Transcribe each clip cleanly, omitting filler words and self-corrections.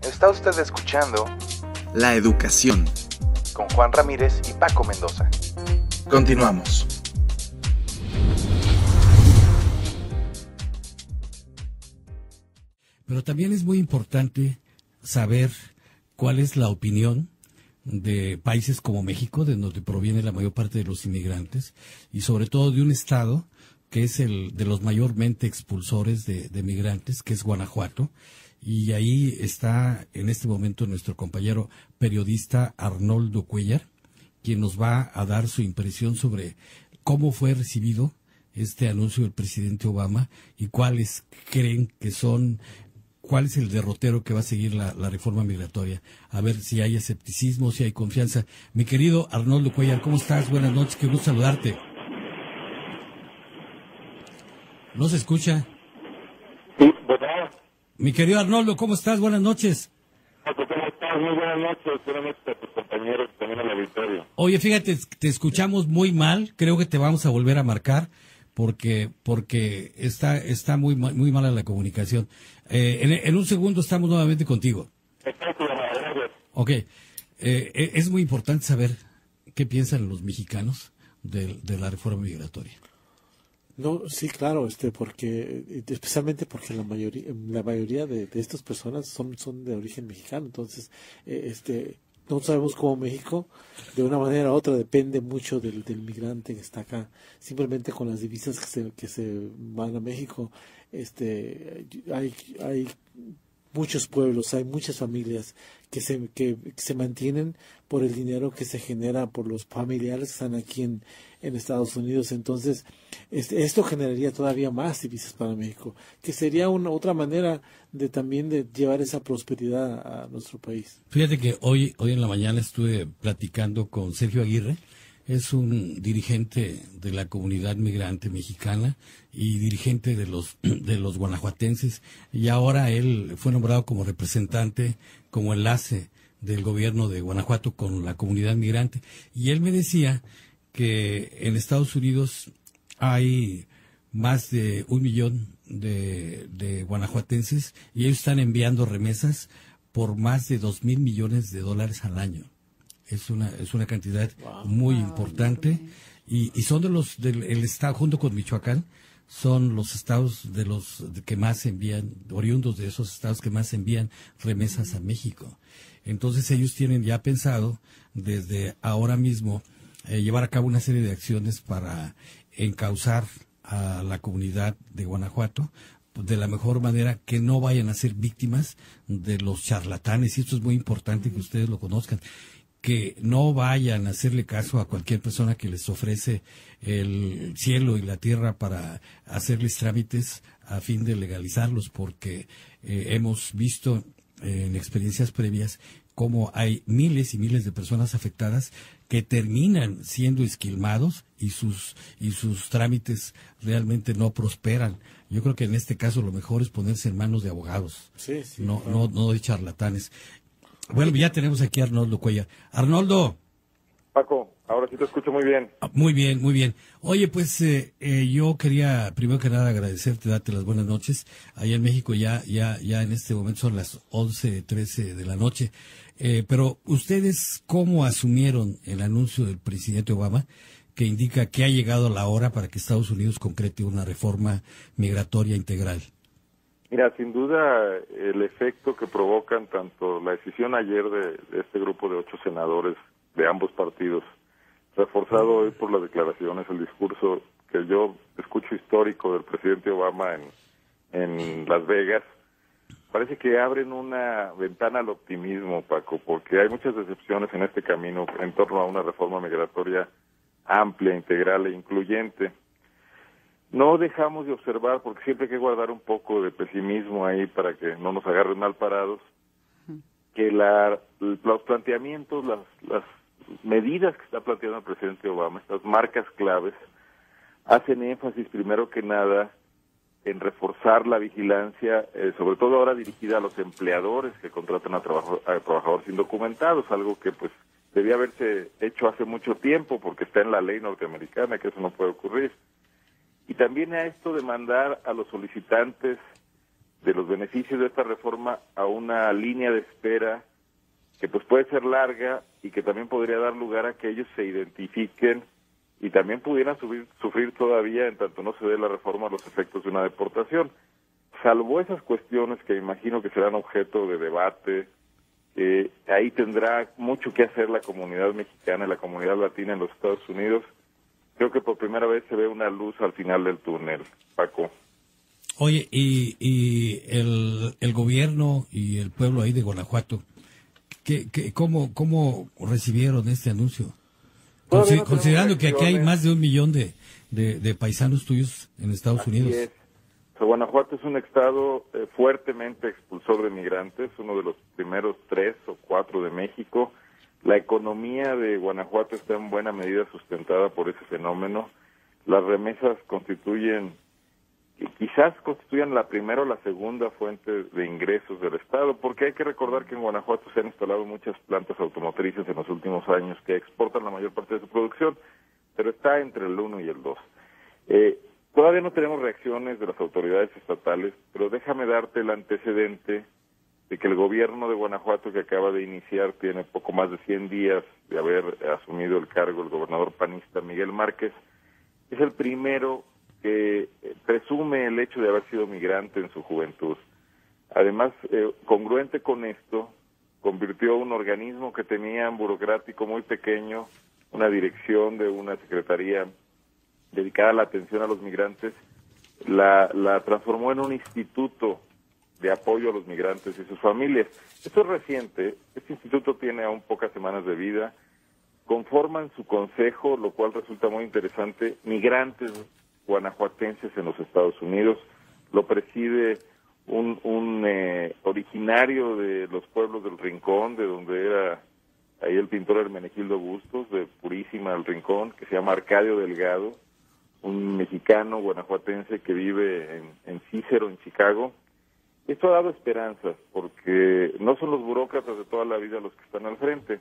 Está usted escuchando La Educación con Juan Ramírez y Paco Mendoza. Continuamos. Pero también es muy importante saber cuál es la opinión de países como México, de donde proviene la mayor parte de los inmigrantes, y sobre todo de un estado que es el de los mayormente expulsores de migrantes, que es Guanajuato. Y ahí está en este momento nuestro compañero periodista Arnoldo Cuellar, quien nos va a dar su impresión sobre cómo fue recibido este anuncio del presidente Obama y cuáles creen que son, cuál es el derrotero que va a seguir la reforma migratoria. A ver si hay escepticismo, si hay confianza. Mi querido Arnoldo Cuellar, ¿cómo estás? Buenas noches, qué gusto saludarte. ¿No se escucha? Sí, ¿verdad? Mi querido Arnoldo, ¿cómo estás? Buenas noches. ¿Cómo estás? Muy buenas noches. Buenas noches a tus compañeros también en el auditorio. Oye, fíjate, te escuchamos muy mal. Creo que te vamos a volver a marcar porque está muy mala la comunicación. En un segundo estamos nuevamente contigo. Ok. Es muy importante saber qué piensan los mexicanos de la reforma migratoria. No, sí, claro, porque especialmente porque la mayoría de estas personas son de origen mexicano, entonces, no sabemos cómo México, de una manera u otra, depende mucho del migrante que está acá. Simplemente con las divisas que se van a México, hay muchos pueblos, hay muchas familias que se mantienen por el dinero que se genera por los familiares que están aquí en Estados Unidos. Entonces, esto generaría todavía más divisas para México, que sería otra manera también de llevar esa prosperidad a nuestro país. Fíjate que hoy en la mañana estuve platicando con Sergio Aguirre. Es un dirigente de la comunidad migrante mexicana y dirigente de los guanajuatenses, y ahora él fue nombrado como representante, como enlace del gobierno de Guanajuato con la comunidad migrante. Y él me decía que en Estados Unidos hay más de 1 millón de guanajuatenses y ellos están enviando remesas por más de $2,000 millones al año. Es una cantidad muy importante y son del estado, junto con Michoacán, son los estados que más envían, oriundos de esos estados que más envían remesas a México. Entonces ellos tienen ya pensado desde ahora mismo llevar a cabo una serie de acciones para encauzar a la comunidad de Guanajuato de la mejor manera, que no vayan a ser víctimas de los charlatanes, y esto es muy importante que ustedes lo conozcan, que no vayan a hacerle caso a cualquier persona que les ofrece el cielo y la tierra para hacerles trámites a fin de legalizarlos, porque hemos visto en experiencias previas cómo hay miles y miles de personas afectadas que terminan siendo esquilmados y sus trámites realmente no prosperan. Yo creo que en este caso lo mejor es ponerse en manos de abogados, sí, no de charlatanes. Bueno, ya tenemos aquí a Arnoldo Cuellar. Arnoldo. Paco, ahora sí te escucho muy bien. Muy bien, muy bien. Oye, pues yo quería primero que nada agradecerte, darte las buenas noches. Allá en México ya en este momento son las 11:13 de la noche. Pero ustedes, ¿cómo asumieron el anuncio del presidente Obama que indica que ha llegado la hora para que Estados Unidos concrete una reforma migratoria integral? Mira, sin duda el efecto que provocan tanto la decisión ayer de este grupo de 8 senadores de ambos partidos, reforzado hoy por las declaraciones, el discurso que yo escucho histórico del presidente Obama en Las Vegas, parece que abren una ventana al optimismo, Paco, porque hay muchas decepciones en este camino en torno a una reforma migratoria amplia, integral e incluyente. No dejamos de observar, porque siempre hay que guardar un poco de pesimismo ahí para que no nos agarren mal parados, que los planteamientos, las medidas que está planteando el presidente Obama, estas marcas claves, hacen énfasis primero que nada en reforzar la vigilancia, sobre todo ahora dirigida a los empleadores que contratan a trabajadores indocumentados, algo que pues debía haberse hecho hace mucho tiempo porque está en la ley norteamericana, que eso no puede ocurrir. Y también a esto de mandar a los solicitantes de los beneficios de esta reforma a una línea de espera que pues puede ser larga y que también podría dar lugar a que ellos se identifiquen y también pudieran sufrir todavía, en tanto no se dé la reforma, los efectos de una deportación. Salvo esas cuestiones que imagino que serán objeto de debate, ahí tendrá mucho que hacer la comunidad mexicana y la comunidad latina en los Estados Unidos. Creo que por primera vez se ve una luz al final del túnel, Paco. Oye, y el gobierno y el pueblo ahí de Guanajuato, ¿cómo recibieron este anuncio? Considerando que aquí hay más de 1 millón de paisanos tuyos en Estados Unidos. Es. O sea, Guanajuato es un estado fuertemente expulsor de migrantes, uno de los primeros 3 o 4 de México. La economía de Guanajuato está en buena medida sustentada por ese fenómeno. Las remesas quizás constituyan la primera o la segunda fuente de ingresos del estado, porque hay que recordar que en Guanajuato se han instalado muchas plantas automotrices en los últimos años que exportan la mayor parte de su producción, pero está entre el 1 y el 2. Todavía no tenemos reacciones de las autoridades estatales, pero déjame darte el antecedente de que el gobierno de Guanajuato, que acaba de iniciar, tiene poco más de 100 días de haber asumido el cargo el gobernador panista Miguel Márquez, es el primero que presume el hecho de haber sido migrante en su juventud. Además, congruente con esto, convirtió un organismo que tenía un burocrático muy pequeño, una dirección de una secretaría dedicada a la atención a los migrantes, la transformó en un instituto de apoyo a los migrantes y sus familias. Esto es reciente, este instituto tiene aún pocas semanas de vida, conforman su consejo, lo cual resulta muy interesante, migrantes guanajuatenses en los Estados Unidos, lo preside un originario de los pueblos del Rincón, de donde era ahí el pintor Hermenegildo Bustos, de Purísima al Rincón, que se llama Arcadio Delgado, un mexicano guanajuatense que vive en Cícero, en Chicago. Esto ha dado esperanzas, porque no son los burócratas de toda la vida los que están al frente,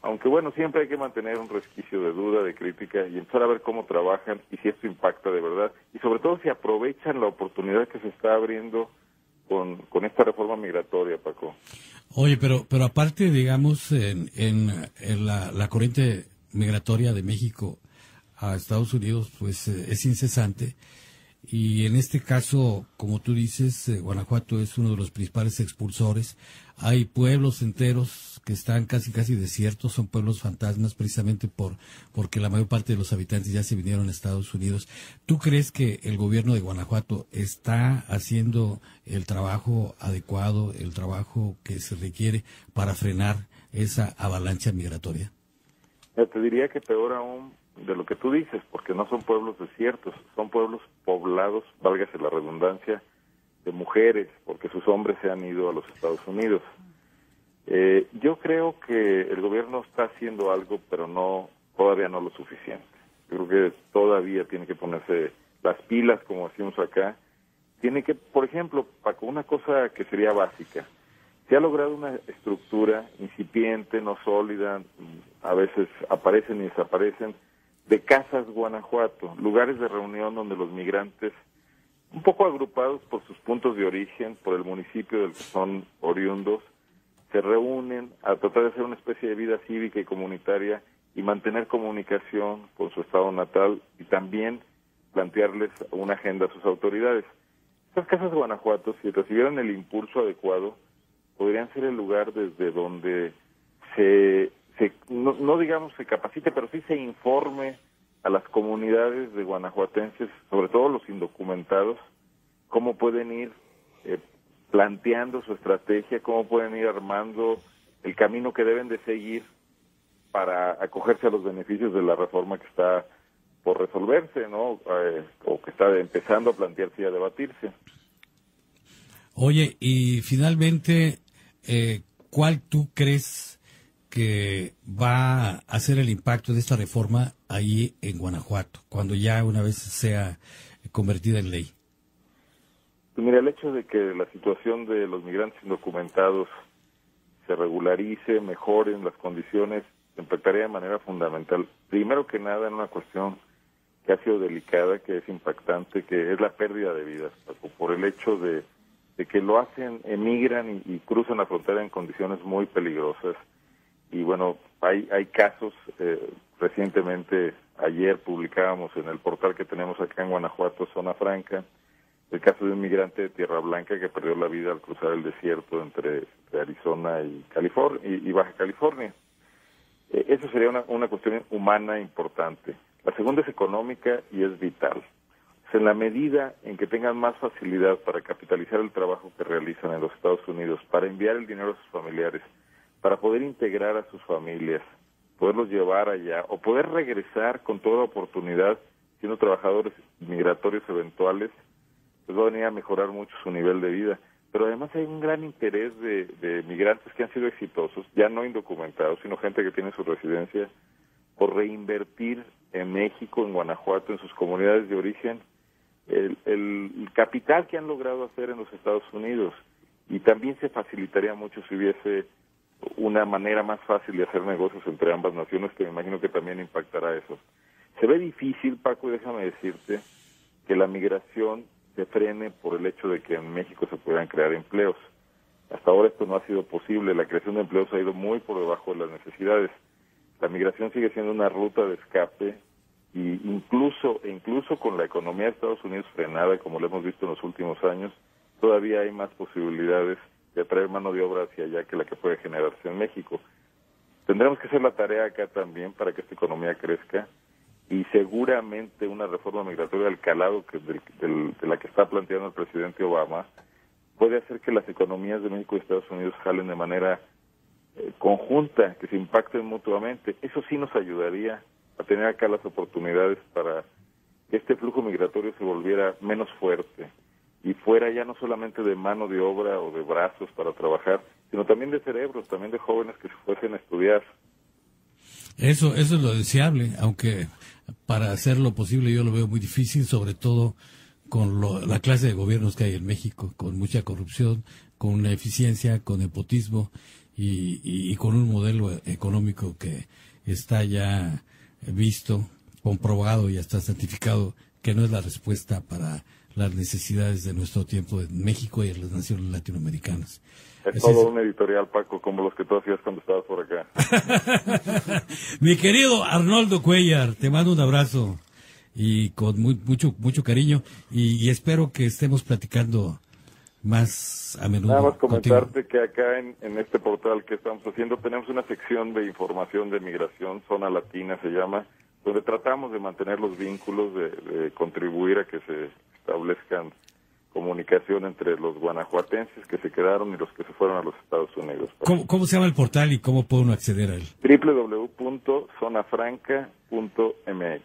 aunque bueno, siempre hay que mantener un resquicio de duda, de crítica, y empezar a ver cómo trabajan y si esto impacta de verdad, y sobre todo si aprovechan la oportunidad que se está abriendo con esta reforma migratoria, Paco. Oye, pero aparte, digamos, en la corriente migratoria de México a Estados Unidos, pues es incesante. Y en este caso, como tú dices, Guanajuato es uno de los principales expulsores. Hay pueblos enteros que están casi desiertos, son pueblos fantasmas precisamente porque la mayor parte de los habitantes ya se vinieron a Estados Unidos. ¿Tú crees que el gobierno de Guanajuato está haciendo el trabajo adecuado, el trabajo que se requiere para frenar esa avalancha migratoria? Te diría que peor aún de lo que tú dices, porque no son pueblos desiertos, son pueblos poblados, válgase la redundancia, de mujeres, porque sus hombres se han ido a los Estados Unidos. Yo creo que el gobierno está haciendo algo, pero todavía no lo suficiente. Yo creo que todavía tiene que ponerse las pilas, como decimos acá. Tiene que, por ejemplo, Paco, una cosa que sería básica. Se ha logrado una estructura incipiente, no sólida, a veces aparecen y desaparecen, de Casas Guanajuato, lugares de reunión donde los migrantes, un poco agrupados por sus puntos de origen, por el municipio del que son oriundos, se reúnen a tratar de hacer una especie de vida cívica y comunitaria y mantener comunicación con su estado natal y también plantearles una agenda a sus autoridades. Estas Casas Guanajuato, si recibieran el impulso adecuado, podrían ser el lugar desde donde no digamos se capacite, pero sí se informe a las comunidades de guanajuatenses, sobre todo los indocumentados, cómo pueden ir planteando su estrategia, cómo pueden ir armando el camino que deben de seguir para acogerse a los beneficios de la reforma que está por resolverse, ¿no? O que está empezando a plantearse y a debatirse. Oye, y finalmente, ¿cuál tú crees que va a ser el impacto de esta reforma ahí en Guanajuato, cuando ya una vez sea convertida en ley? Pues mira, el hecho de que la situación de los migrantes indocumentados se regularice, mejoren las condiciones, impactaría de manera fundamental. Primero que nada en una cuestión que ha sido delicada, que es impactante, que es la pérdida de vidas, por el hecho de de que lo hacen, emigran y cruzan la frontera en condiciones muy peligrosas. Y bueno, hay casos, recientemente, ayer publicábamos en el portal que tenemos acá en Guanajuato, Zona Franca, el caso de un migrante de Tierra Blanca que perdió la vida al cruzar el desierto entre Arizona y California y Baja California. Eso sería una cuestión humana importante. La segunda es económica y es vital. En la medida en que tengan más facilidad para capitalizar el trabajo que realizan en los Estados Unidos, para enviar el dinero a sus familiares, para poder integrar a sus familias, poderlos llevar allá o poder regresar con toda oportunidad siendo trabajadores migratorios eventuales, pues va a venir a mejorar mucho su nivel de vida. Pero además hay un gran interés de migrantes que han sido exitosos, ya no indocumentados, sino gente que tiene su residencia, por reinvertir en México, en Guanajuato, en sus comunidades de origen, el capital que han logrado hacer en los Estados Unidos. Y también se facilitaría mucho si hubiese una manera más fácil de hacer negocios entre ambas naciones, que me imagino que también impactará eso. Se ve difícil, Paco, y déjame decirte que la migración se frene por el hecho de que en México se puedan crear empleos. Hasta ahora esto no ha sido posible, la creación de empleos ha ido muy por debajo de las necesidades. La migración sigue siendo una ruta de escape y incluso con la economía de Estados Unidos frenada, como lo hemos visto en los últimos años, todavía hay más posibilidades de atraer mano de obra hacia allá que la que puede generarse en México. Tendremos que hacer la tarea acá también para que esta economía crezca, y seguramente una reforma migratoria al calado de la que está planteando el presidente Obama puede hacer que las economías de México y Estados Unidos jalen de manera conjunta, que se impacten mutuamente. Eso sí nos ayudaría a tener acá las oportunidades para que este flujo migratorio se volviera menos fuerte y fuera ya no solamente de mano de obra o de brazos para trabajar, sino también de cerebros, también de jóvenes que se fuesen a estudiar. Eso es lo deseable, aunque para hacerlo posible yo lo veo muy difícil, sobre todo con la clase de gobiernos que hay en México, con mucha corrupción, con una eficiencia, con nepotismo y con un modelo económico que está ya visto, comprobado y hasta certificado que no es la respuesta para las necesidades de nuestro tiempo en México y en las naciones latinoamericanas. Es todo un editorial, Paco, como los que tú hacías cuando estabas por acá. Mi querido Arnoldo Cuellar, te mando un abrazo y con mucho cariño y espero que estemos platicando más a menudo. Nada más comentarte contigo. que acá en este portal que estamos haciendo tenemos una sección de información de migración, Zona Latina se llama, donde tratamos de mantener los vínculos, de contribuir a que se establezcan comunicación entre los guanajuatenses que se quedaron y los que se fueron a los Estados Unidos. ¿Cómo se llama el portal y cómo puede uno acceder a él? www.zonafranca.mx.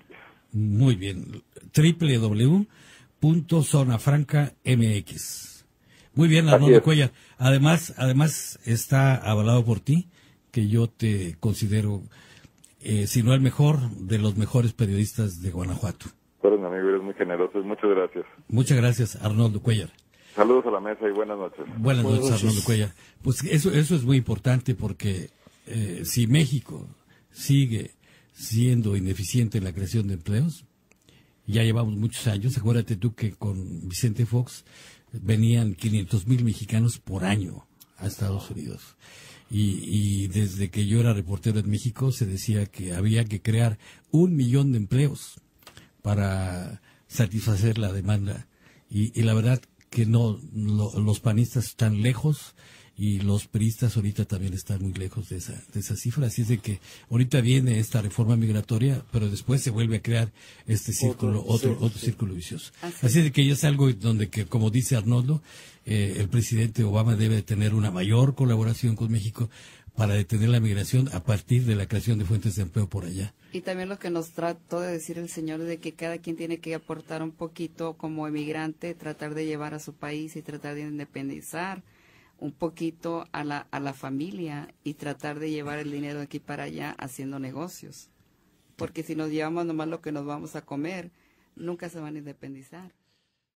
Muy bien, www.zonafranca.mx. Muy bien, Arnoldo Cuellar. Además está avalado por ti, que yo te considero, si no el mejor, de los mejores periodistas de Guanajuato. Tú eres mi amigo, eres muy generoso. Muchas gracias. Muchas gracias, Arnoldo Cuellar. Saludos a la mesa y buenas noches. Buenas noches, Arnoldo Cuellar. Pues eso es muy importante porque si México sigue siendo ineficiente en la creación de empleos, ya llevamos muchos años. Acuérdate tú que con Vicente Fox venían 500,000 mexicanos por año a Estados Unidos. Y desde que yo era reportero en México se decía que había que crear 1,000,000 de empleos para satisfacer la demanda. Y la verdad que no, los panistas están lejos y los priistas ahorita también están muy lejos de esa cifra. Así es de que ahorita viene esta reforma migratoria, pero después se vuelve a crear este círculo, otro círculo vicioso. Así es de que ya es algo donde que, como dice Arnoldo, el presidente Obama debe tener una mayor colaboración con México para detener la migración a partir de la creación de fuentes de empleo por allá. Y también lo que nos trató de decir el señor de que cada quien tiene que aportar un poquito como emigrante, tratar de llevar a su país y tratar de independizar un poquito a la familia y tratar de llevar el dinero de aquí para allá haciendo negocios. Porque si nos llevamos nomás lo que nos vamos a comer, nunca se van a independizar.